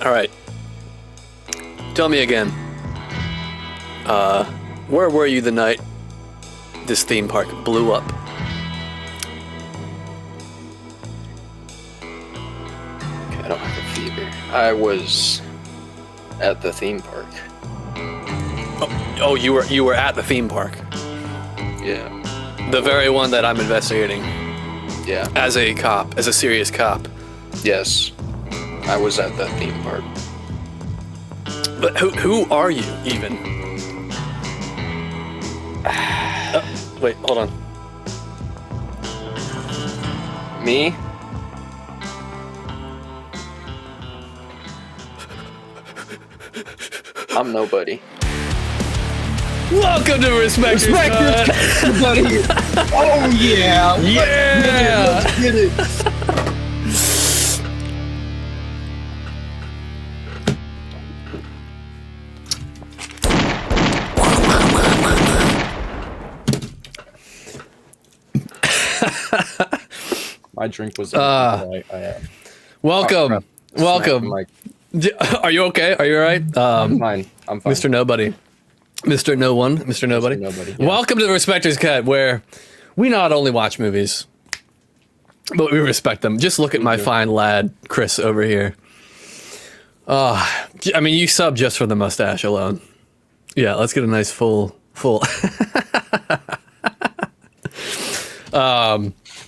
All right. Tell me again. Where were you the night this theme park blew up? Okay, I don't have a fever. I was at the theme park. Oh, you were at the theme park. Yeah. The very one that I'm investigating. Yeah. As a cop, as a serious cop. Yes. I was at that theme park. But who are you, even? Wait, hold on. Me? I'm nobody. Welcome to Respect Your Cut. Everybody. Oh yeah. Yeah. Let's get it. My drink was. Welcome. Welcome. Are you okay? Are you all right? I'm fine. Mr. Nobody. Mr. No One. Mr. Nobody. Yeah. Welcome to the Respecters Cut, where we not only watch movies, but we respect them. Just look at my fine lad, Chris, over here. I mean, you sub just for the mustache alone. Yeah, let's get a nice full.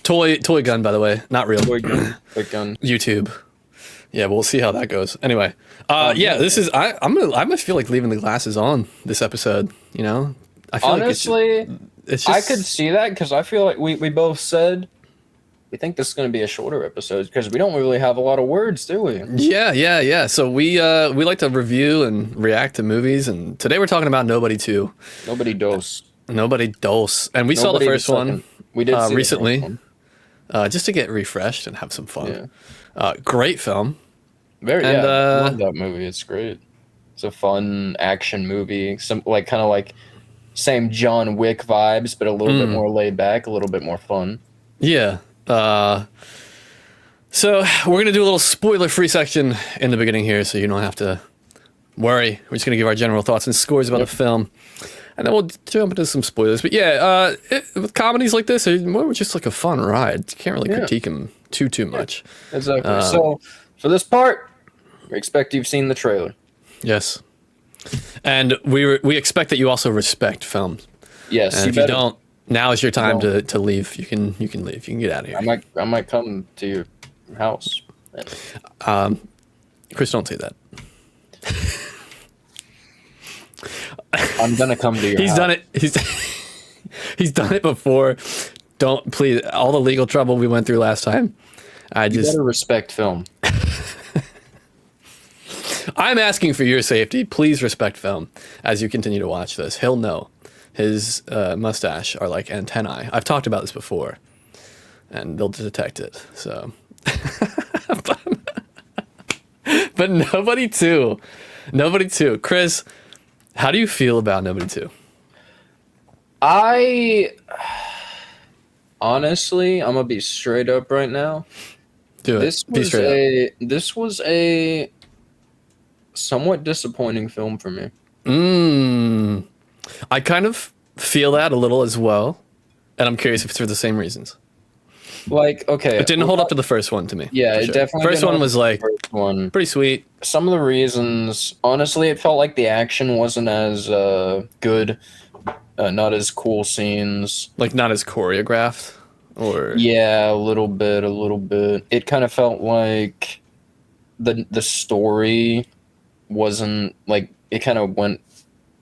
Toy gun, by the way, not real. Toy gun. YouTube. Yeah, we'll see how that goes. Anyway, this is I'm gonna feel like leaving the glasses on this episode. You know, I feel honestly, like it's just, I could see that because I feel like we both said we think this is going to be a shorter episode because we don't really have a lot of words, do we? Yeah. So we like to review and react to movies, and today we're talking about Nobody 2. Nobody Dose. Nobody Dose, and we saw the first one. We did see recently, the first one. Just to get refreshed and have some fun. Yeah. Great film. I love that movie. It's great. It's a fun action movie. Some kind of like same John Wick vibes, but a little bit more laid back, a little bit more fun. Yeah. So we're gonna do a little spoiler-free section in the beginning here, so you don't have to worry. We're just gonna give our general thoughts and scores about the film, and then we'll jump into some spoilers. But yeah, with comedies like this, it's more just like a fun ride. You can't really critique them too much. Exactly. So for this part, we expect you've seen the trailer. Yes, and we expect that you also respect films. Yes. And if you don't, now is your time to leave. You can leave. You can get out of here. I might come to your house. Chris, don't say that. I'm gonna come to your house. He's done it. He's done it before. Don't, please. All the legal trouble we went through last time. You better respect film. I'm asking for your safety. Please respect film as you continue to watch this. He'll know. His mustache are like antennae. I've talked about this before, and they'll detect it. So, but Nobody 2. Nobody 2. Chris, how do you feel about Nobody 2? Honestly, I'm gonna be straight up right now. Do it. Be straight up. This was a somewhat disappointing film for me. I kind of feel that a little as well, and I'm curious if it's for the same reasons. Like, okay, it didn't hold up to the first one to me. Yeah, it definitely. First one was like pretty sweet. Some of the reasons, honestly, it felt like the action wasn't as good, not as cool scenes, like not as choreographed, or yeah, a little bit. It kind of felt like the story wasn't like it kind of went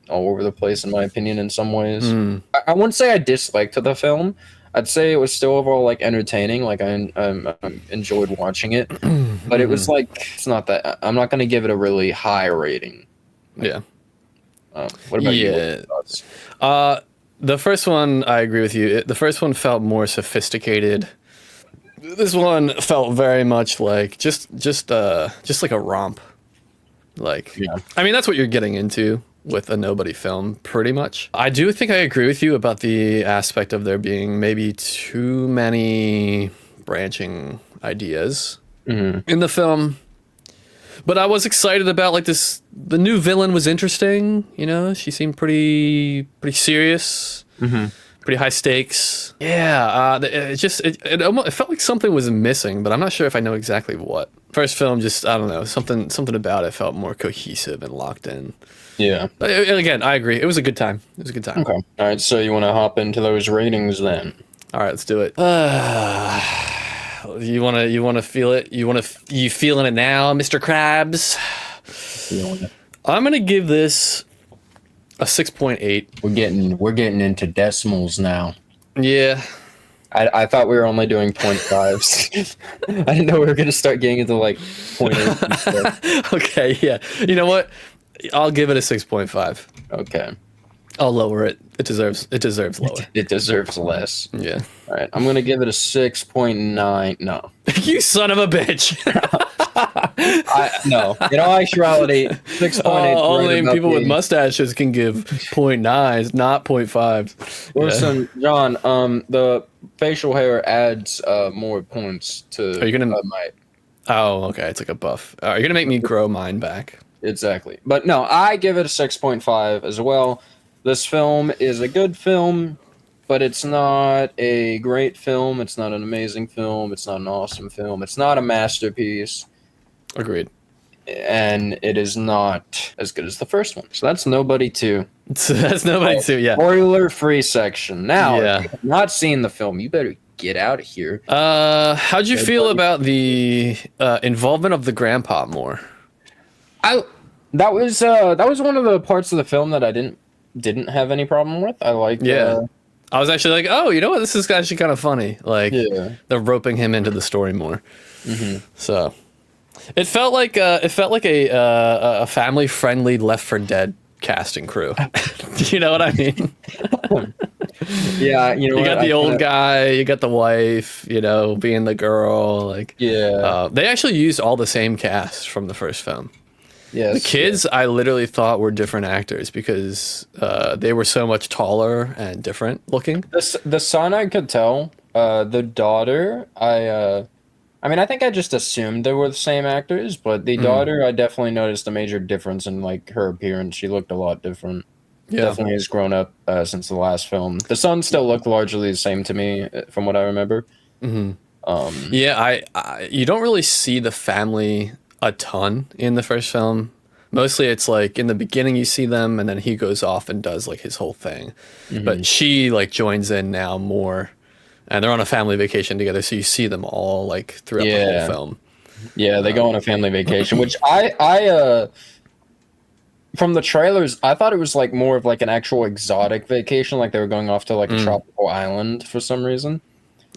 all over the place in my opinion in some ways. I wouldn't say I disliked the film. I'd say it was still overall like entertaining. Like I enjoyed watching it, but it was like it's not that. I'm not gonna give it a really high rating. Yeah. What about you? The first one, I agree with you. The first one felt more sophisticated. This one felt very much like just like a romp. Like, yeah. I mean, that's what you're getting into with a Nobody film, pretty much. I do think I agree with you about the aspect of there being maybe too many branching ideas in the film. But I was excited about like this. The new villain was interesting. You know, she seemed pretty serious, pretty high stakes. Yeah, it felt like something was missing, but I'm not sure if I know exactly what. First film, just I don't know, something about it felt more cohesive and locked in. Yeah. But again, I agree. It was a good time. It was a good time. Okay. All right. So you want to hop into those ratings then? All right, let's do it. You wanna feel it? You feeling it now, Mr. Krabs? Feeling it. I'm gonna give this a 6.8. We're getting into decimals now. Yeah. I thought we were only doing 0.5s. I didn't know we were gonna start getting into like 0.8 and stuff. Okay, yeah. You know what? I'll give it a 6.5. Okay. I'll lower it. It deserves lower. It deserves less. Yeah. All right. I'm gonna give it a 6.9. No. You son of a bitch. No. In all actuality, 6.8. Only people with mustaches can give 0.9s, not 0.5s. Listen, John, the facial hair adds more points to Are you gonna my... Oh, okay. It's like a buff. Are you gonna make me grow mine back? Exactly. But no, I give it a 6.5 as well. This film is a good film, but it's not a great film. It's not an amazing film. It's not an awesome film. It's not a masterpiece. Agreed. And it is not as good as the first one. So that's Nobody 2. That's Nobody 2, yeah. Spoiler-free section. Now, Yeah. if you have not seen the film, you better get out of here. How'd you feel about the involvement of the grandpa more? That was one of the parts of the film that I didn't have any problem with. I like I was actually like, oh, you know what? This is actually kind of funny. Like, they're roping him into the story more. So, it felt like a family friendly Left 4 Dead casting crew. You know what I mean? Yeah, you got the old guy, you got the wife, being the girl. Like, they actually used all the same cast from the first film. Yes, the kids, I literally thought were different actors because they were so much taller and different looking. The son I could tell. The daughter, I think I just assumed they were the same actors, but the daughter, I definitely noticed a major difference in like her appearance. She looked a lot different. Yeah. Definitely has grown up since the last film. The son still looked largely the same to me, from what I remember. Yeah, you don't really see the family a ton in the first film. Mostly it's like in the beginning you see them and then he goes off and does like his whole thing. But she like joins in now more and they're on a family vacation together, so you see them all like throughout the whole film. Yeah, they go on a family vacation, which I from the trailers I thought it was like more of like an actual exotic vacation, like they were going off to like a tropical island for some reason.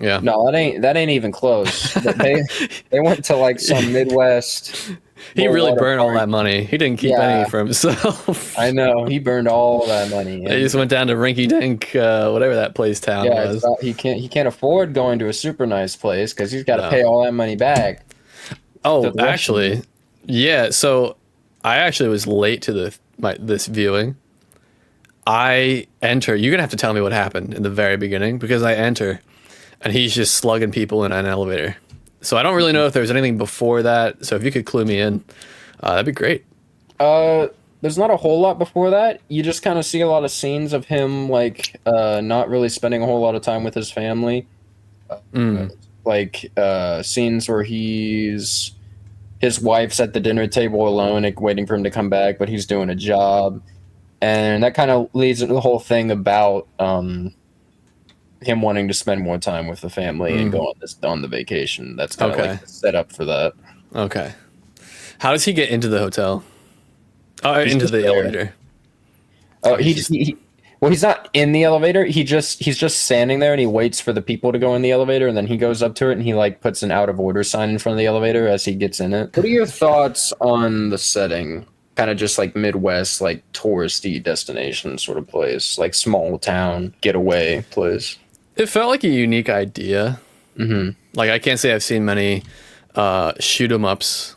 Yeah. No, that ain't even close. they went to like some Midwest. He really burned all that money. He didn't keep any for himself. I know. He burned all that money. He just went down to Rinky Dink, whatever that place town was. He can't afford going to a super nice place because he's got to pay all that money back. Oh, actually, yeah. So I actually was late to this viewing. I enter. You're gonna have to tell me what happened in the very beginning because I enter. And he's just slugging people in an elevator. So I don't really know if there's anything before that. So if you could clue me in, that'd be great. There's not a whole lot before that. You just kind of see a lot of scenes of him, like, not really spending a whole lot of time with his family. Like, scenes where his wife's at the dinner table alone, like, waiting for him to come back, but he's doing a job. And that kind of leads into the whole thing about... him wanting to spend more time with the family and go on the vacation. That's kind of like set up for that. Okay. How does he get into the hotel? Oh, into the elevator. Oh, he's not in the elevator. He's just standing there and he waits for the people to go in the elevator and then he goes up to it and he like puts an out of order sign in front of the elevator as he gets in it. What are your thoughts on the setting? Kind of just like Midwest, like touristy destination sort of place, like small town getaway place. It felt like a unique idea. Like I can't say I've seen many shoot 'em ups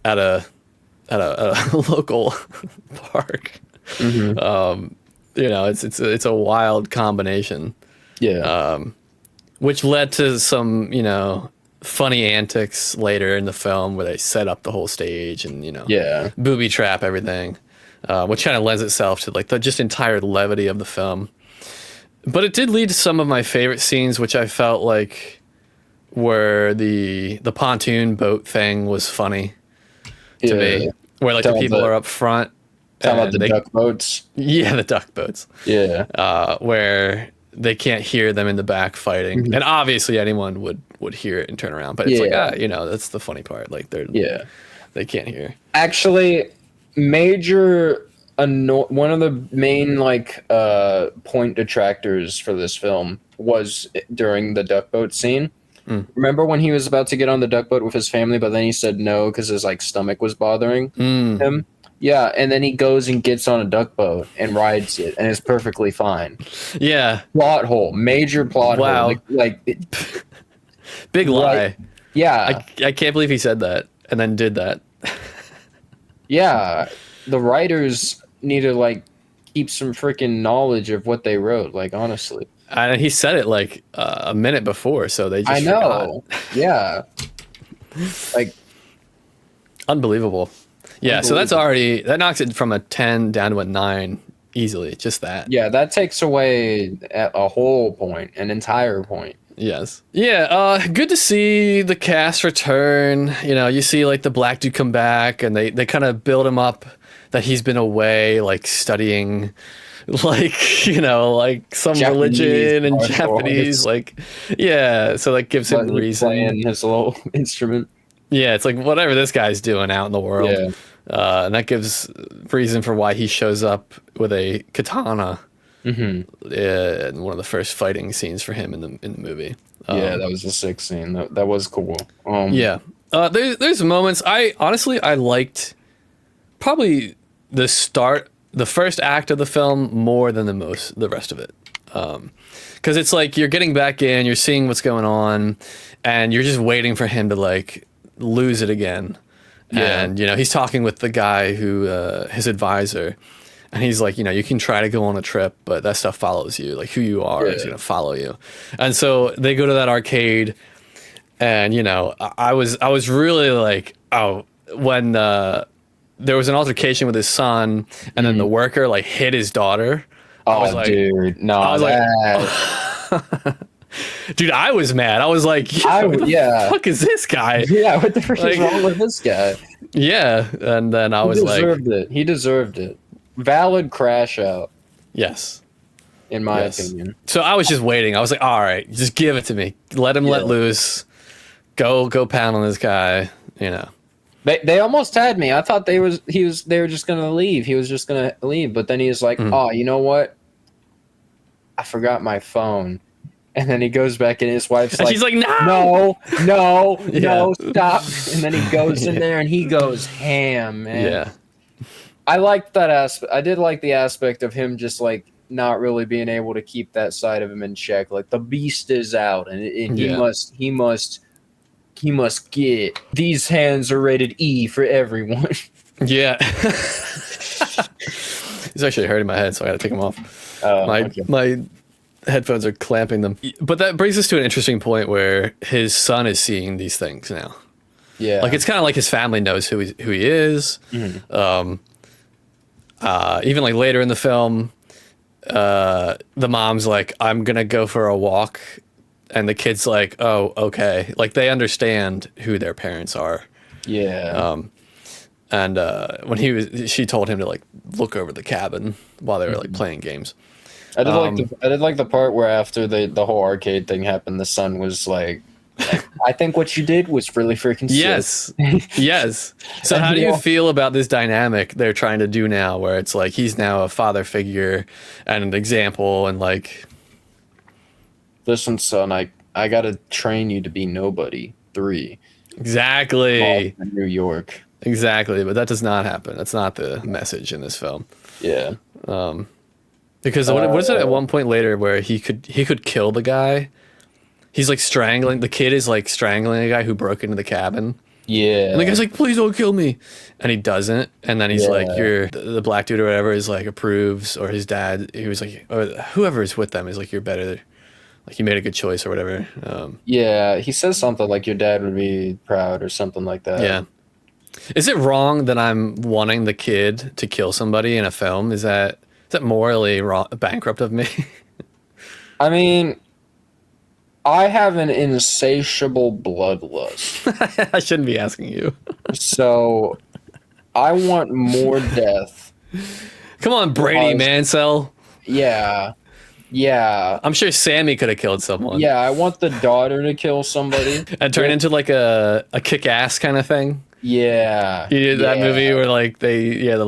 at a local park. It's a wild combination. Yeah. Which led to some funny antics later in the film where they set up the whole stage and Yeah. booby trap everything, which kind of lends itself to like the just entire levity of the film. But it did lead to some of my favorite scenes, which I felt like were the pontoon boat thing was funny to me, where like the people are up front. Talking about the duck boats. Yeah, the duck boats. Yeah. Where they can't hear them in the back fighting, and obviously anyone would hear it and turn around. But it's like that's the funny part. Like they can't hear. Actually, one of the main like point detractors for this film was during the duck boat scene. Remember when he was about to get on the duck boat with his family, but then he said no because his like stomach was bothering him. Yeah, and then he goes and gets on a duck boat and rides it, and it's perfectly fine. Yeah. Plot hole, major plot hole. Big lie. Yeah. I can't believe he said that and then did that. Yeah, the writers need to like keep some freaking knowledge of what they wrote. Like honestly, and he said it like a minute before, so they just forgot. Yeah, like unbelievable. Yeah, so that knocks it from a 10 down to a 9 easily. Just that. Yeah, that takes away a whole point, an entire point. Yes. Yeah, good to see the cast return. You see like the black dude come back, and they kind of build him up that he's been away, like studying, like, like some Japanese religion and Japanese, like, yeah. So that gives him reason. Playing his little instrument. Yeah, it's like whatever this guy's doing out in the world. Yeah. And that gives reason for why he shows up with a katana in one of the first fighting scenes for him in the movie. Yeah, that was a sick scene. That was cool. Yeah. There's moments I liked probably the first act of the film more than the rest of it. Because it's like you're getting back in, you're seeing what's going on, and you're just waiting for him to like lose it again. Yeah. And he's talking with the guy who his advisor, and he's like, you can try to go on a trip, but that stuff follows you. Like who you are is gonna follow you. And so they go to that arcade, and I was really like, when there was an altercation with his son, and then the worker like hit his daughter. I was like, dude, no, I was like, dude, I was mad. I was like, what the fuck is this guy? Yeah, what the frick is wrong with this guy? Yeah, and then I was like, he deserved it. Valid crash out. Yes. In my opinion. So I was just waiting. I was like, all right, just give it to me. Let him let loose. Go pound on this guy, They almost had me. I thought they were just gonna leave. He was just gonna leave, but then he was like, "Oh, you know what? I forgot my phone." And then he goes back, and his wife's like, "She's like, no, stop!" And then he goes in there, and he goes ham, man. Yeah, I liked that aspect. I did like the aspect of him just like not really being able to keep that side of him in check. Like the beast is out, and he must get. These hands are rated E for everyone. Yeah. He's actually hurting my head, so I got to take him off. My headphones are clamping them. But that brings us to an interesting point where his son is seeing these things now. Yeah. Like it's kind of like his family knows who he is. Mm-hmm. Even like later in the film, the mom's like, "I'm gonna go for a walk," and the kid's like, "Oh, okay." Like they understand who their parents are. Yeah. And when she told him to like look over the cabin while they were like playing games. I did like the part where after the whole arcade thing happened, the son was like, "I think what you did was really freaking sick." Yes. So how do you feel about this dynamic they're trying to do now, where it's like he's now a father figure and an example, and like, "Listen, son, I gotta train you to be nobody." 3. Exactly. New York. Exactly, but that does not happen. That's not the message in this film. Yeah. Because what is it at one point later where he could kill the guy? He's like strangling, the kid is like strangling a guy who broke into the cabin. Yeah. And the guy's like, "Please don't kill me." And he doesn't. And then he's like, the black dude or whatever is like approves, or his dad, he was like, or whoever is with them is like, "You're better like you made a good choice or whatever. Yeah, he says something like your dad would be proud or something like that. Yeah. Is it wrong that I'm wanting the kid to kill somebody in a film? Is that morally wrong, bankrupt of me? I mean, I have an insatiable bloodlust. I shouldn't be asking you. So I want more death. Come on, Brady Because- Mansell. Yeah. Yeah. I'm sure Sammy could have killed someone. Yeah, I want the daughter to kill somebody. And turn into like a kick-ass kind of thing. Yeah. You did that yeah. movie where like the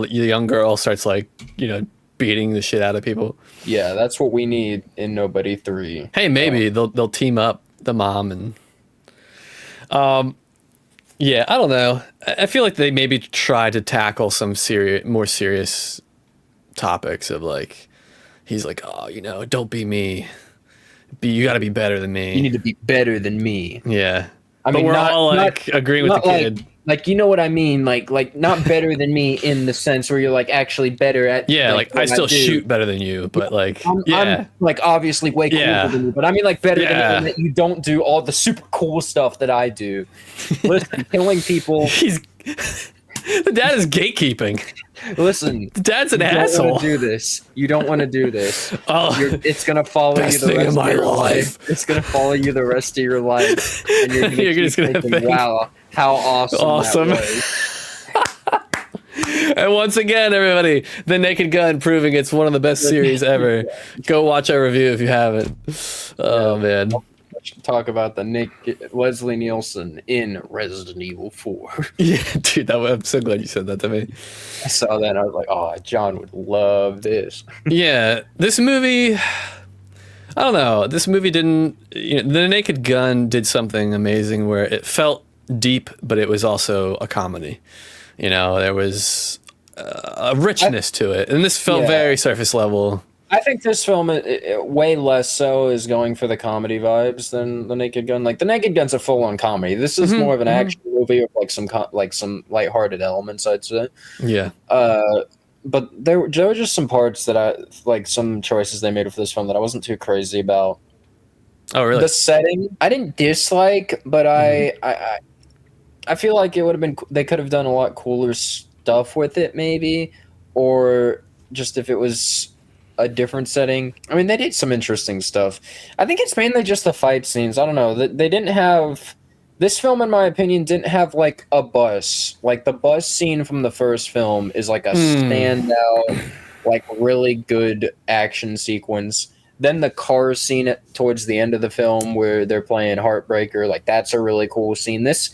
young girl starts like, beating the shit out of people. Yeah, that's what we need in Nobody 3. Hey, maybe they'll team up, the mom and yeah, I don't know. I feel like they maybe try to tackle some more serious topics of like, he's like, oh, don't be me. You got to be better than me. You need to be better than me. Yeah. I But mean, we're not, all like not, agreeing with not the kid. Like you know what I mean? Like not better than me in the sense where you're like actually better at. Yeah, like I what still do. shoot better than you, but like, I'm like obviously way cooler Yeah. than you, but I mean like better Yeah. than me in that you don't do all the super cool stuff that I do. Listen, killing people. the dad is gatekeeping. Listen, The dad's an you don't asshole. want to do this. You don't want to do this. Oh, It's gonna follow you best the thing rest in my of your life. life. It's gonna follow you the rest of your life, and you're gonna You're keep just gonna thinking, think, "Wow, how awesome that was." And once again, everybody, The Naked Gun proving it's one of the best series ever. Go watch our review if you haven't. Oh, man. Talk about the naked Leslie Nielsen in Resident Evil 4. Yeah, dude, I'm so glad you said that to me. I saw that and I was like, oh, John would love this. Yeah, this movie, I don't know. This movie didn't, The Naked Gun did something amazing where it felt deep, but it was also a comedy. There was a richness to it. And this felt very surface level. I think this film, way less so, is going for the comedy vibes than The Naked Gun. Like, The Naked Gun's a full-on comedy. This is more of an action movie with like some lighthearted elements, I'd say. Yeah. But there were just some parts that I like, some choices they made with this film that I wasn't too crazy about. Oh, really? The setting I didn't dislike, but I feel like it would have been. They could have done a lot cooler stuff with it, maybe, or just if it was a different setting. I mean, they did some interesting stuff. I think it's mainly just the fight scenes. I don't know. They didn't have. This film, in my opinion, didn't have like a bus. Like the bus scene from the first film is like a standout, like really good action sequence. Then the car scene towards the end of the film where they're playing Heartbreaker, like that's a really cool scene. This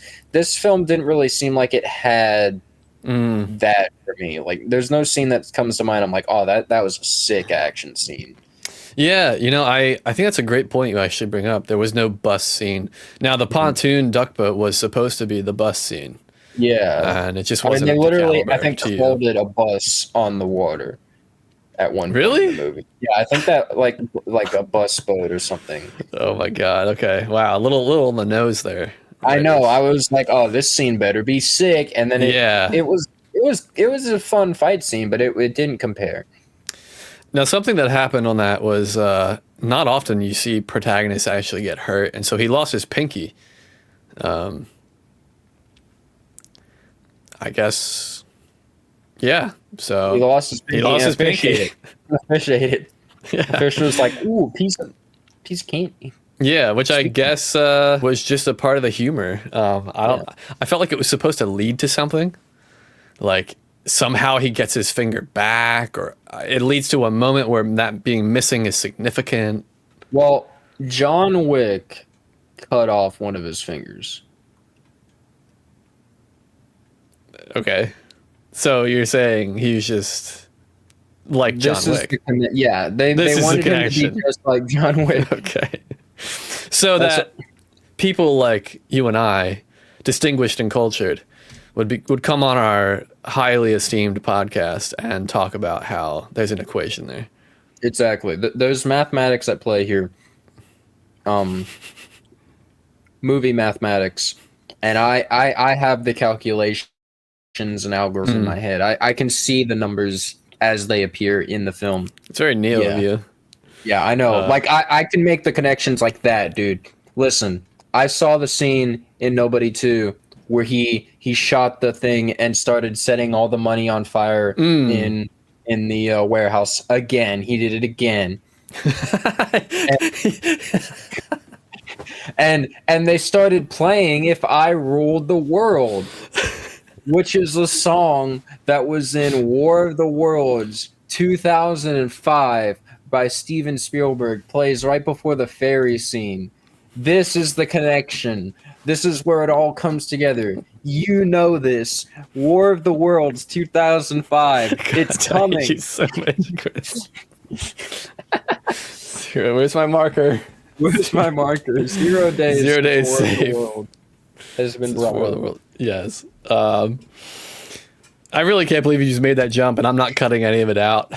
film didn't really seem like it had that for me. Like there's no scene that comes to mind. I'm like, oh, that was a sick action scene. Yeah, I think that's a great point you actually bring up. There was no bus scene. Now, the pontoon duck boat was supposed to be the bus scene. Yeah. And it just I mean, wasn't. they up to literally, I caliber think, to you. folded a bus on the water at one point Really? in the movie. Yeah, I think that like a bus boat or something. Oh my god. Okay. Wow. A little on the nose there. I know. I was like, oh, this scene better be sick. And then it was a fun fight scene, but it didn't compare. Now, something that happened on that was not often you see protagonists actually get hurt, and so he lost his pinky. I guess. Yeah. So He lost his pinky. He lost his pinky. Appreciate it. Yeah. Fisher was like, ooh, piece of candy. Yeah, which I guess was just a part of the humor. I felt like it was supposed to lead to something, like somehow he gets his finger back, or it leads to a moment where that being missing is significant. Well, John Wick cut off one of his fingers. Okay, so you're saying he was just like John Wick. They wanted him to be just like John Wick. Okay. So that people like you and I, distinguished and cultured, would come on our highly esteemed podcast and talk about how there's an equation there. Exactly. There's mathematics at play here. Movie mathematics. And I have the calculations and algorithms in my head. I can see the numbers as they appear in the film. It's very Neo of you. Yeah, I know. Like I can make the connections like that, dude. Listen, I saw the scene in Nobody 2 where he shot the thing and started setting all the money on fire Mm. in the warehouse again. He did it again. And they started playing If I Ruled the World, which is a song that was in War of the Worlds 2005 by Steven Spielberg, plays right before the ferry scene. This is the connection. This is where it all comes together. You know this. War of the Worlds 2005. It's God, I hate coming. you so much, Chris. Where's my marker? Where's my marker? 0 days. 0 days War of the safe. World has been Since brought War of the up. World. Yes. I really can't believe you just made that jump, and I'm not cutting any of it out.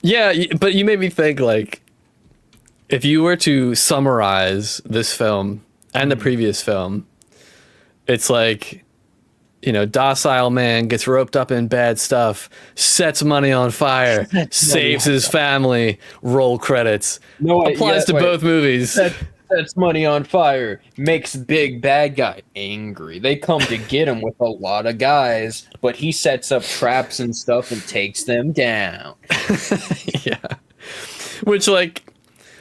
Yeah, but you made me think, like, if you were to summarize this film and the previous film, it's like, you know, docile man gets roped up in bad stuff, sets money on fire, saves his family, roll credits. No, Applies to both movies. Sets money on fire, makes big bad guy angry. They come to get him with a lot of guys, but he sets up traps and stuff and takes them down. Yeah. Which, like,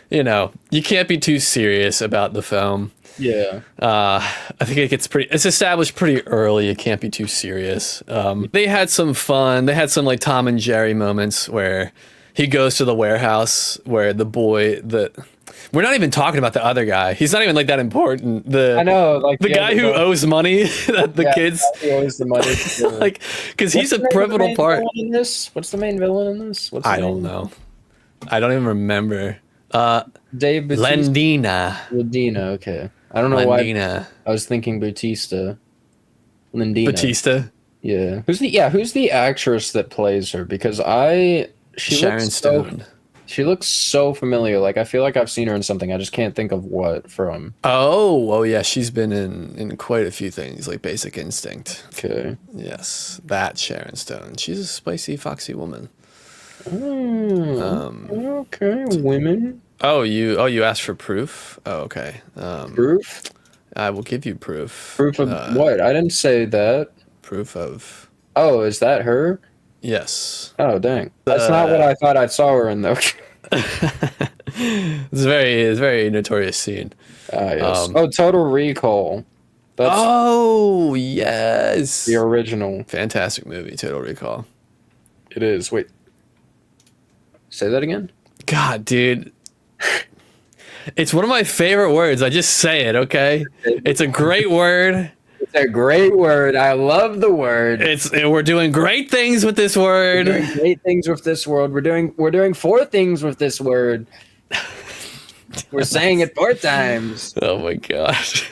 you know, you can't be too serious about the film. Yeah. I think it's established pretty early. It can't be too serious. They had some fun. They had some like Tom and Jerry moments where he goes to the warehouse where we're not even talking about the other guy. He's not even like that important. I know, like the guy who owes money that the kids he owes the money. like, because he's a pivotal part in this. What's the main villain in this? I don't know. I don't even remember. Dave Bautista. Lendina. Okay. I don't know why I was thinking Bautista. Lendina. Batista. Yeah. Who's the actress that plays her? Because Sharon Stone. She looks so familiar. Like I feel like I've seen her in something. I just can't think of what from. Oh yeah, she's been in quite a few things, like Basic Instinct. Okay. Yes, that Sharon Stone. She's a spicy, foxy woman. Okay, women. Oh, you asked for proof? Oh, okay. Proof? I will give you proof. Proof of what? I didn't say that. Proof of. Oh, is that her? Yes. Oh, dang. That's not what I thought I saw her in, though. It's a very notorious scene. Yes. Total Recall. That's oh, yes. the original. Fantastic movie, Total Recall. It is. Wait. Say that again? God, dude. It's one of my favorite words. I just say it, okay? It's a great word. It's a great word. I love the word. We're doing great things with this word. We're doing great things with this word. We're doing 4 things with this word. We're saying it 4 times. Oh my gosh.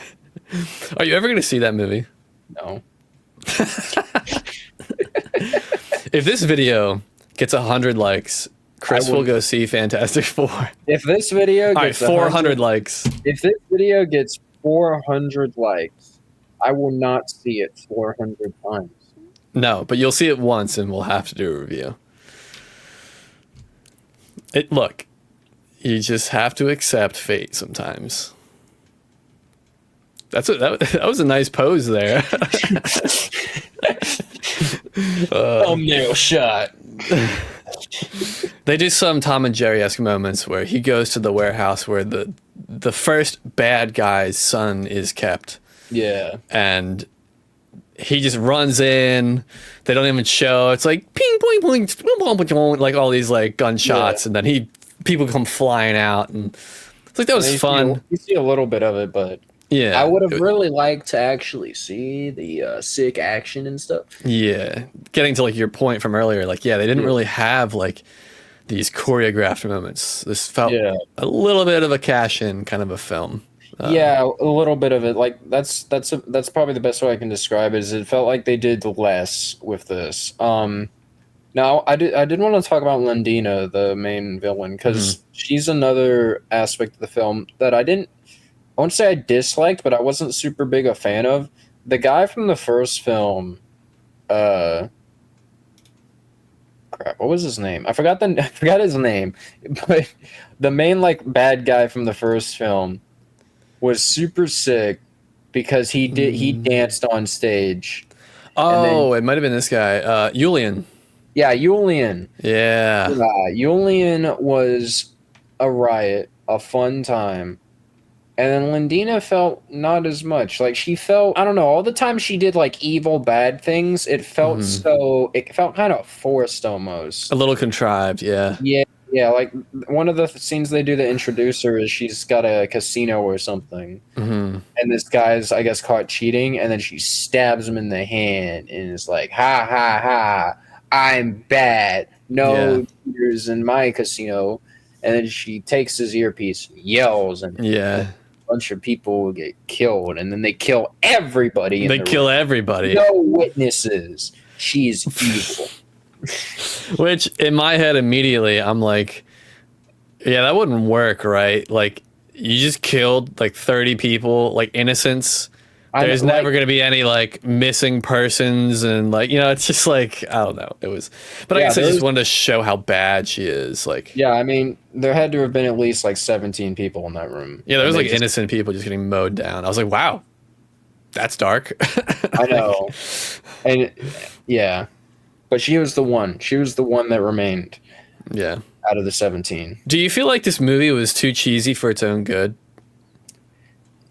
Are you ever going to see that movie? No. If this video gets 100 likes, Chris will go see Fantastic Four. If this video gets 400 likes. If this video gets 400 likes, I will not see it 400 times. No, but you'll see it once and we'll have to do a review. Look, you just have to accept fate sometimes. That was a nice pose there. Thumbnail shot. They do some Tom and Jerry-esque moments where he goes to the warehouse where the first bad guy's son is kept. Yeah. And he just runs in. They don't even show. It's like ping, poing, poing, boom, boom, boom, like all these like gunshots, and then people come flying out, and it's like that was fun. You see a little bit of it, but yeah, I would have really liked to actually see the sick action and stuff. Yeah, getting to like your point from earlier, like they didn't really have like these choreographed moments. This felt a little bit of a cash-in kind of a film. Yeah, a little bit of it. Like that's probably the best way I can describe it. Is it felt like they did less with this. Now I did want to talk about Lendina, the main villain, because she's another aspect of the film that I won't say I disliked, but I wasn't super big a fan of. The guy from the first film, crap. What was his name? I forgot his name. But the main like bad guy from the first film was super sick because he danced on stage. And then, It might have been this guy, Julian. yeah, Julian. Yeah. Yeah, Julian was a riot, a fun time. And then Lindina felt not as much. Like she felt, I don't know, all the time she did like evil bad things, it felt it felt kind of forced almost. A little contrived, yeah. Yeah, yeah, like one of the scenes they do to introduce her is she's got a casino or something. Mm-hmm. And this guy's, I guess, caught cheating, and then she stabs him in the hand and is like, ha ha ha, I'm bad. No cheaters in my casino. And then she takes his earpiece, yells, and a bunch of people get killed, and then they kill everybody. They kill everybody. No witnesses. She's evil. Which, in my head, immediately, I'm like, yeah, that wouldn't work, right? Like, you just killed, like, 30 people, like, innocents. There's never going to be any, like, missing persons, and, like, you know, it's just, like, I don't know. It was... But I guess I just wanted to show how bad she is, like... Yeah, I mean, there had to have been at least, like, 17 people in that room. Yeah, there was, like, innocent people just getting mowed down. I was like, wow, that's dark. I know. And, yeah. But she was the one. She was the one that remained. Yeah. Out of the 17. Do you feel like this movie was too cheesy for its own good?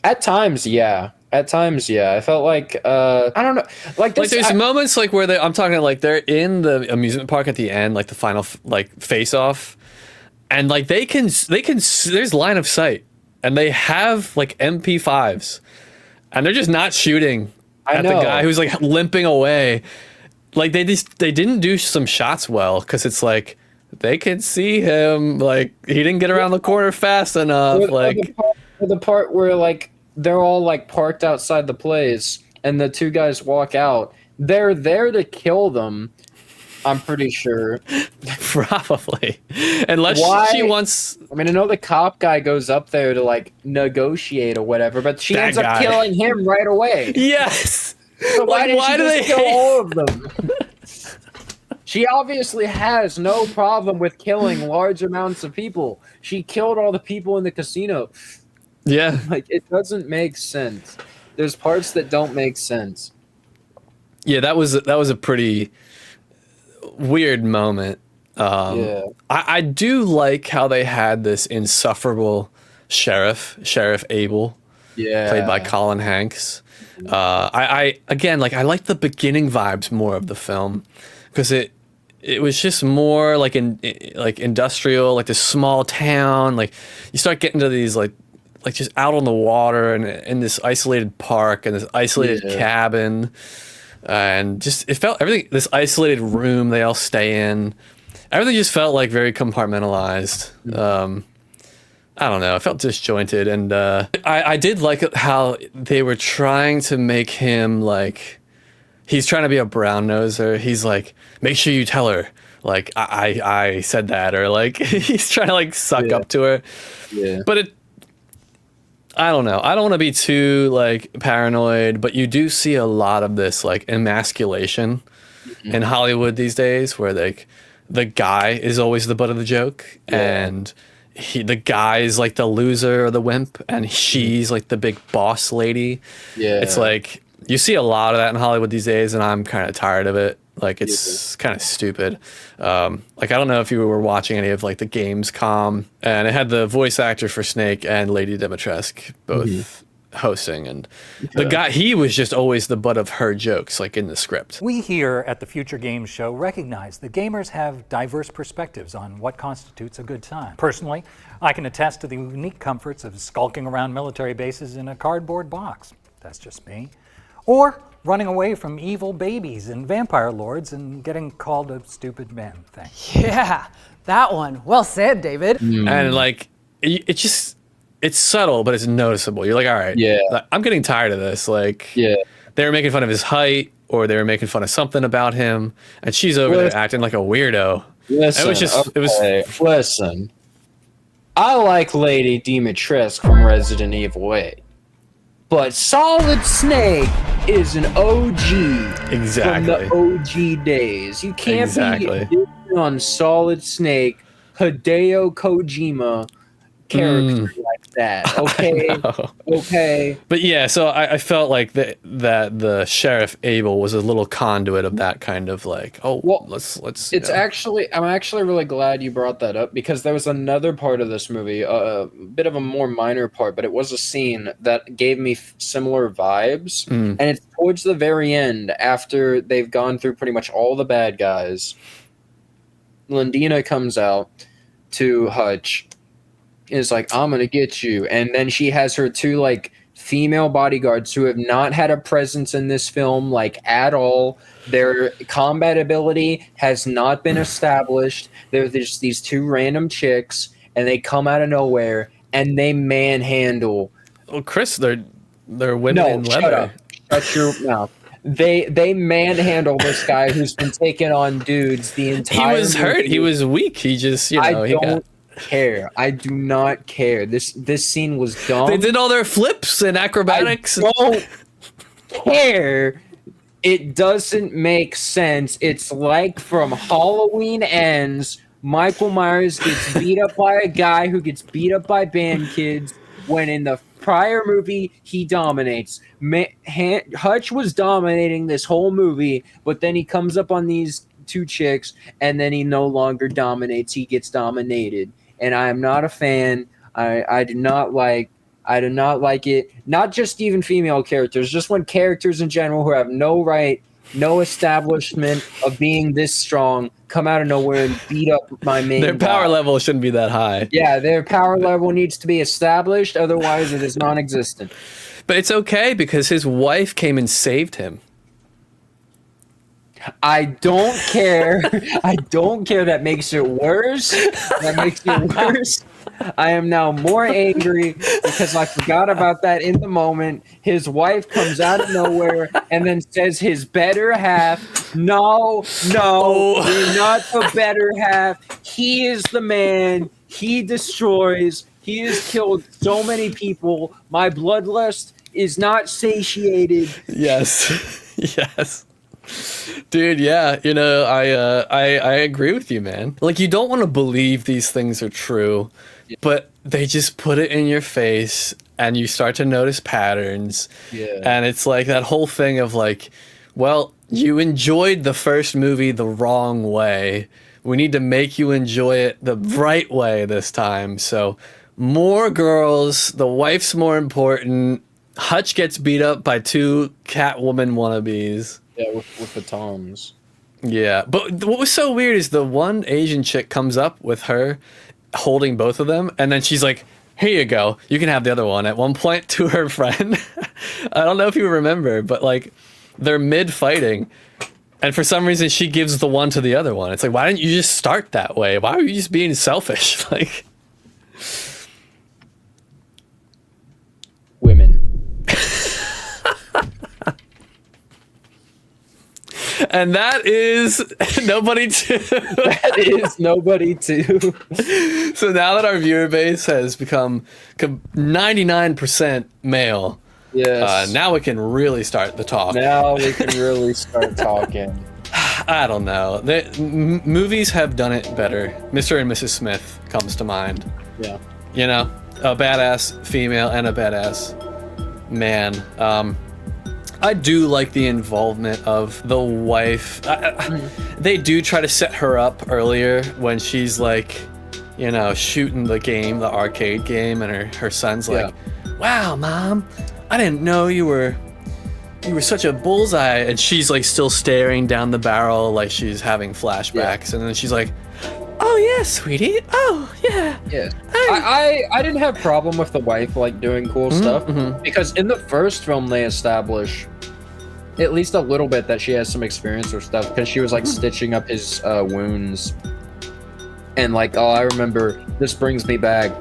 At times, yeah. At times, yeah. I felt like I don't know, like this, there's moments like where I'm talking like they're in the amusement park at the end, like the final like face off, and like they can there's line of sight, and they have like MP5s, and they're just not shooting at the guy who's like limping away. Like they didn't do some shots well because it's like they could see him, like he didn't get around the corner fast enough. The part where like they're all like parked outside the place and the two guys walk out. They're there to kill them, I'm pretty sure. Probably. Unless she wants... I mean, I know the cop guy goes up there to like negotiate or whatever, but she ends up killing him right away. Yes! So why did she just kill all of them? She obviously has no problem with killing large amounts of people. She killed all the people in the casino. Yeah. Like, it doesn't make sense. There's parts that don't make sense. Yeah, that was a pretty weird moment. I do like how they had this insufferable sheriff Abel, played by Colin Hanks. I like the beginning vibes more of the film because it was just more like like industrial, like this small town. Like you start getting to these like just out on the water and in this isolated park and this isolated cabin, and just it felt everything. This isolated room they all stay in, everything just felt like very compartmentalized. I don't know. It felt disjointed, and I did like how they were trying to make him like he's trying to be a brown noser. He's like, make sure you tell her like I said that, or like he's trying to like suck up to her. Yeah, but I don't know. I don't want to be too like paranoid, but you do see a lot of this like emasculation in Hollywood these days, where like the guy is always the butt of the joke, and the guy is like the loser or the wimp, and she's like the big boss lady. Yeah, it's like you see a lot of that in Hollywood these days, and I'm kind of tired of it. Like it's kind of stupid. Like I don't know if you were watching any of like the Gamescom, and it had the voice actor for Snake and Lady Dimitrescu both hosting, and the guy, he was just always the butt of her jokes, like in the script. We here at the Future Games Show recognize that gamers have diverse perspectives on what constitutes a good time. Personally, I can attest to the unique comforts of skulking around military bases in a cardboard box. That's just me. Or running away from evil babies and vampire lords and getting called a stupid man thing. Yeah, that one. Well said, David. And like, it's subtle, but it's noticeable. You're like, all right, like, I'm getting tired of this. Like, they were making fun of his height, or they were making fun of something about him, and she's over there acting like a weirdo. Listen, I like Lady Dimitrescu from Resident Evil 8. But Solid Snake is an OG Exactly. from the OG days. You can't Exactly. be dissing on Solid Snake, Hideo Kojima character like that. Okay, know. okay. But yeah, so I felt like that the Sheriff Abel was a little conduit of that kind of like, Well, let's. It's actually, I'm actually really glad you brought that up because there was another part of this movie, a bit of a more minor part, but it was a scene that gave me similar vibes. And it's towards the very end after they've gone through pretty much all the bad guys. Lindina comes out to Hutch, is like, I'm gonna get you, and then she has her two like female bodyguards who have not had a presence in this film like at all. Their combat ability has not been established. They're just these two random chicks, and they come out of nowhere and they manhandle. Well, Chris, they're women No, in shut leather. up. Shut your mouth. They manhandle this guy who's been taking on dudes the He entire was hurt. movie. He was weak. He just, I he don't got. care. I do not care. This scene was dumb. They did all their flips and acrobatics. I don't care. It doesn't make sense. It's like from Halloween Ends, Michael Myers gets beat up by a guy who gets beat up by band kids, when in the prior movie he dominates. Hutch was dominating this whole movie, but then he comes up on these two chicks and then he no longer dominates. He gets dominated. And I am not a fan. I do not like it. Not just even female characters, just when characters in general who have no right, no establishment of being this strong come out of nowhere and beat up my main Their guy. power level shouldn't be that high. Yeah, their power level needs to be established, otherwise it is non-existent. But it's okay because his wife came and saved him. I don't care. I don't care. That makes it worse. That makes it worse. I am now more angry because I forgot about that in the moment. His wife comes out of nowhere and then says his better half. No, you're not the better half. He is the man. He destroys. He has killed so many people. My bloodlust is not satiated. Yes. Yes. Dude, yeah, I agree with you, man. Like, you don't want to believe these things are true, but they just put it in your face and you start to notice patterns. Yeah. And it's like that whole thing of like, well, you enjoyed the first movie the wrong way. We need to make you enjoy it the right way this time. So more girls, the wife's more important. Hutch gets beat up by two Catwoman wannabes. Yeah, with the Toms. Yeah, but what was so weird is the one Asian chick comes up with her holding both of them, and then she's like, here you go, you can have the other one, at one point to her friend. I don't know if you remember, but like they're mid-fighting, and for some reason she gives the one to the other one. It's like, why didn't you just start that way? Why were you just being selfish? Like, Women. and that is Nobody 2. That is Nobody 2. So now that our viewer base has become 99% male, Yes. now we can really start the talk. Now we can really start talking. I don't know. Movies have done it better. Mr. and Mrs. Smith comes to mind. Yeah. You know, a badass female and a badass man. I do like the involvement of the wife. They do try to set her up earlier when she's like, shooting the arcade game, and her son's like, wow, Mom, I didn't know you were such a bullseye. And she's like still staring down the barrel like she's having flashbacks. And then she's like, oh yeah, sweetie. Oh yeah. Yeah. I didn't have problem with the wife like doing cool stuff because in the first film they establish at least a little bit that she has some experience or stuff because she was like stitching up his wounds and like, oh, I remember, this brings me back.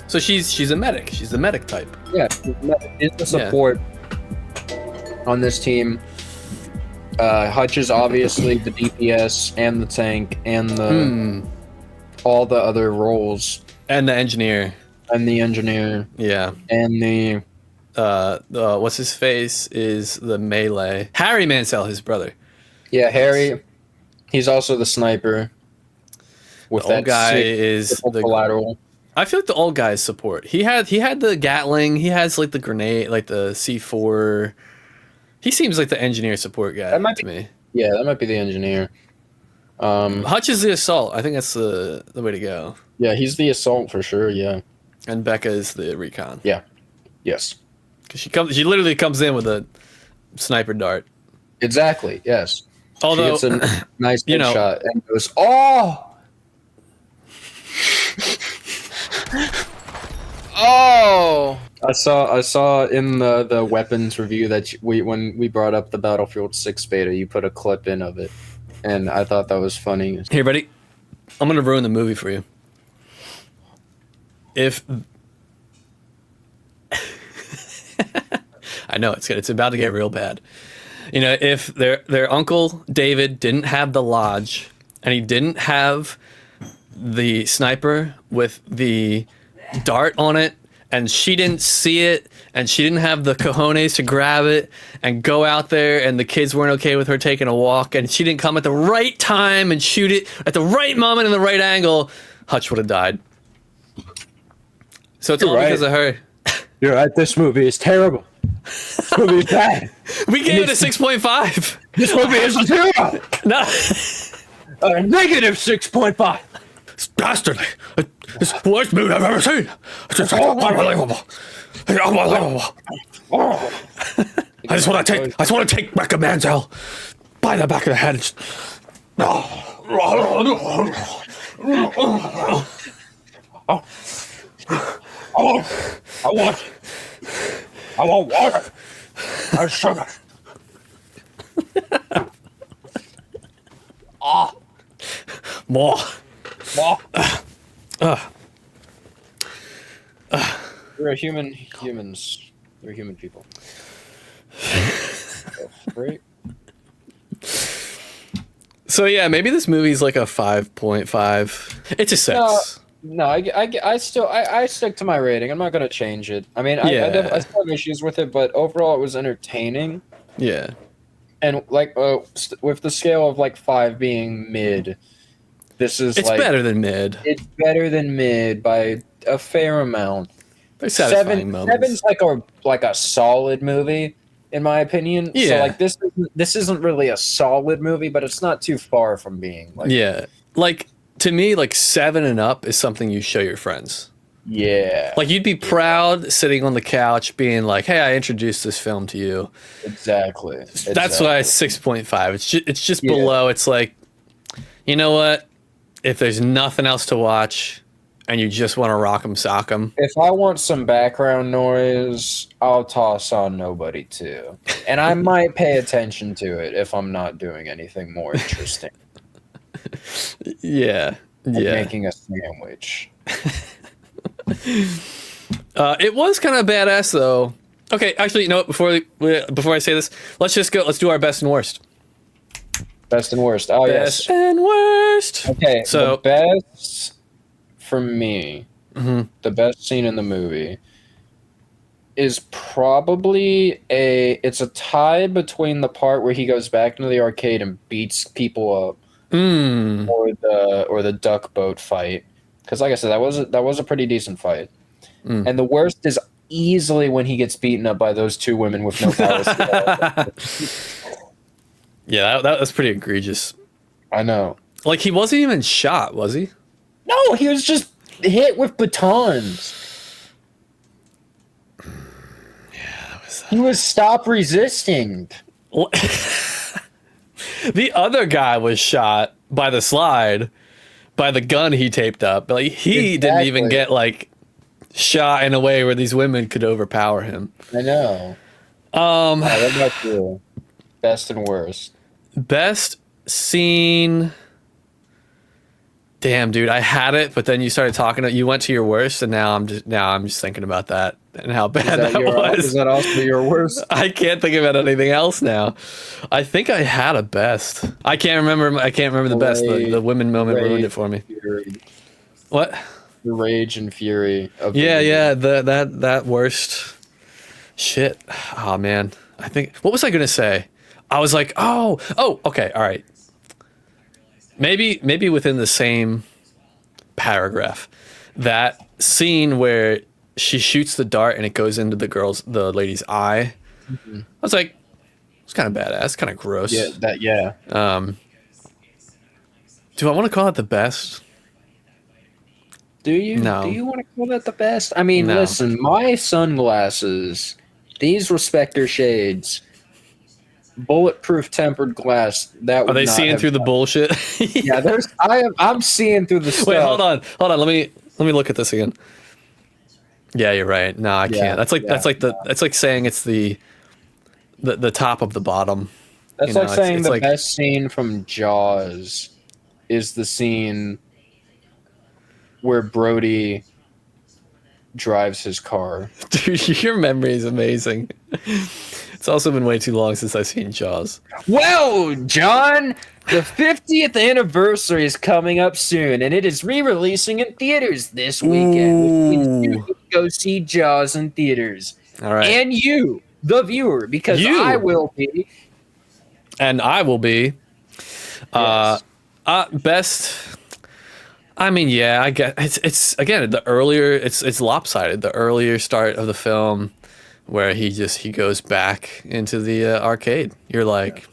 So she's a medic. She's the medic type. Yeah, she's the support on this team. Hutch is obviously the DPS and the tank and the all the other roles. And the engineer. And the engineer. Yeah. And the what's his face is the melee. Harry Mansell, his brother. Yeah, Harry. He's also the sniper. With The old guy is the collateral. I feel like the old guy's support. He had the Gatling. He has like the grenade, like the C4. He seems like the engineer support guy to me. Yeah, that might be the engineer. Hutch is the assault. I think that's the way to go. Yeah, he's the assault for sure. Yeah. And Becca is the recon. Yeah. Yes. Because she literally comes in with a sniper dart. Exactly. Yes. Although she gets a nice shot and goes, oh. Oh, I saw in the weapons review that when we brought up the Battlefield 6 beta, you put a clip in of it, and I thought that was funny. Here, buddy, I'm gonna ruin the movie for you. If I know it's about to get real bad. You know, if their uncle David didn't have the lodge, and he didn't have the sniper with the dart on it, and she didn't see it, and she didn't have the cojones to grab it and go out there, and the kids weren't okay with her taking a walk, and she didn't come at the right time and shoot it at the right moment in the right angle, Hutch would have died. So it's all because of her. You're right. This movie is terrible. This movie is bad. We gave it a 6.5. This movie is terrible. No. A negative 6.5. It's dastardly. It's the worst movie I've ever seen. It's just unbelievable. It's unbelievable. I just want to take Becca Mansell by the back of the head. And just, I want water. And sugar. more. We're humans. We're human people. Right? So yeah, maybe this movie's like a 5.5. It's a 6. No, I stick to my rating. I'm not gonna change it. I mean, I still have issues with it, but overall, it was entertaining. Yeah. And like, with the scale of like 5 being mid, it's better than mid. It's better than mid by a fair amount. There's satisfying moments. 7's like a solid movie, in my opinion. Yeah. So like this isn't really a solid movie, but it's not too far from being like. Yeah. Like to me, like 7 and up is something you show your friends. Yeah. Like you'd be proud sitting on the couch being like, "Hey, I introduced this film to you." Exactly. That's why it's 6.5. It's just below. It's like, you know what? If there's nothing else to watch and you just want to rock 'em, sock 'em. If I want some background noise, I'll toss on Nobody too. And I might pay attention to it if I'm not doing anything more interesting. Yeah. Like making a sandwich. It was kind of badass though. Okay, actually, no. Before I say this, let's do our best and worst. Best and worst. Oh, best and worst. Okay, so the best for me, mm-hmm. the best scene in the movie is probably it's a tie between the part where he goes back into the arcade and beats people up, or the duck boat fight. Because, like I said, that was a pretty decent fight. And the worst is easily when he gets beaten up by those 2 women with no powers. Yeah, that was pretty egregious. I know. Like, he wasn't even shot, was he? No, he was just hit with batons. Yeah, he was stop resisting. The other guy was shot by the slide, by the gun he taped up. Like, he didn't even get, like, shot in a way where these women could overpower him. I know. What about you? Best and worst. Best scene. Damn, dude, I had it, but then you started talking. You went to your worst, and now I'm just thinking about that and how bad that was. Is that also your worst? I can't think about anything else now. I think I had a best. I can't remember the best. The women moment ruined it for me. Fury. What? The rage and fury of yeah, that worst shit. Oh man. I think what was I gonna say? I was like, oh, okay, all right. Maybe within the same paragraph, that scene where she shoots the dart and it goes into the lady's eye. I was like, it's kind of badass, kind of gross. Yeah. Do I want to call it the best? Do you? No. Do you want to call that the best? I mean, No. listen, my sunglasses, these Respecter shades, bulletproof tempered glass. That Are would they not seeing have- through the bullshit? Yeah, I'm seeing through the stuff. Wait, hold on. Let me look at this again. Yeah, you're right. No, I can't. That's like saying it's the top of the bottom. That's You like know, saying it's the like- best scene from Jaws is the scene where Brody drives his car. Dude, your memory is amazing. It's also been way too long since I've seen Jaws. Well, John, the 50th anniversary is coming up soon, and it is re-releasing in theaters this weekend. Which means you can go see Jaws in theaters. All right. And you, the viewer, because You. I will be. And I will be. Yes. Best. I mean, yeah, I get it's again the earlier it's lopsided. The earlier start of the film, where he goes back into the arcade. You're like,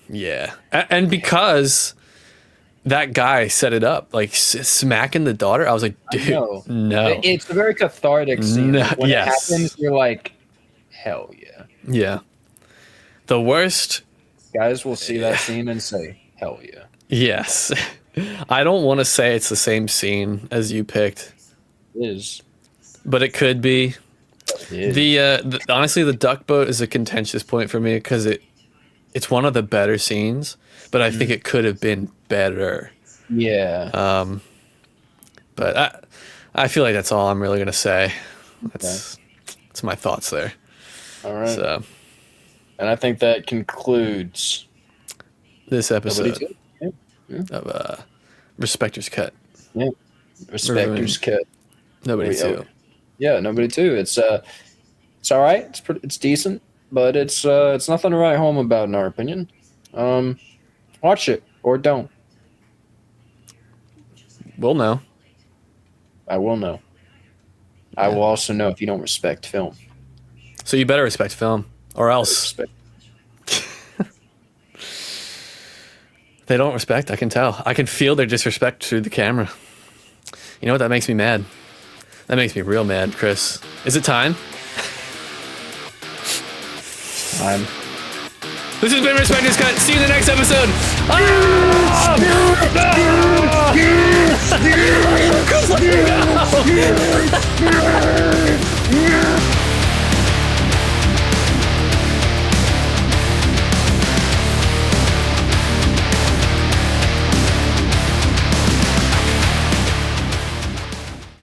yeah, and because that guy set it up, like smacking the daughter, I was like, dude, no, It's a very cathartic scene. No, When yes. it happens, you're like, hell yeah. yeah. The worst. Guys will see that scene and say, hell yeah. Yes. I don't want to say it's the same scene as you picked, It is. but it could be. It is. Honestly, the duck boat is a contentious point for me because it's one of the better scenes, but I think it could have been better. Yeah. But I feel like that's all I'm really gonna say. That's my thoughts there. All right. So And I think that concludes this episode Nobody of Respecters Cut. Respecters Cut. Nobody There we too. go. Yeah, nobody too. It's all right. It's decent, but it's nothing to write home about in our opinion. Watch it or don't. We'll know. I will know. I will also know if you don't respect film. So you better respect film, or else Respect. they don't respect. I can tell. I can feel their disrespect through the camera. You know what? That makes me mad. That makes me real mad, Chris. Is it time? I'm. This has been Respecters Cut. See you in the next episode. Ah!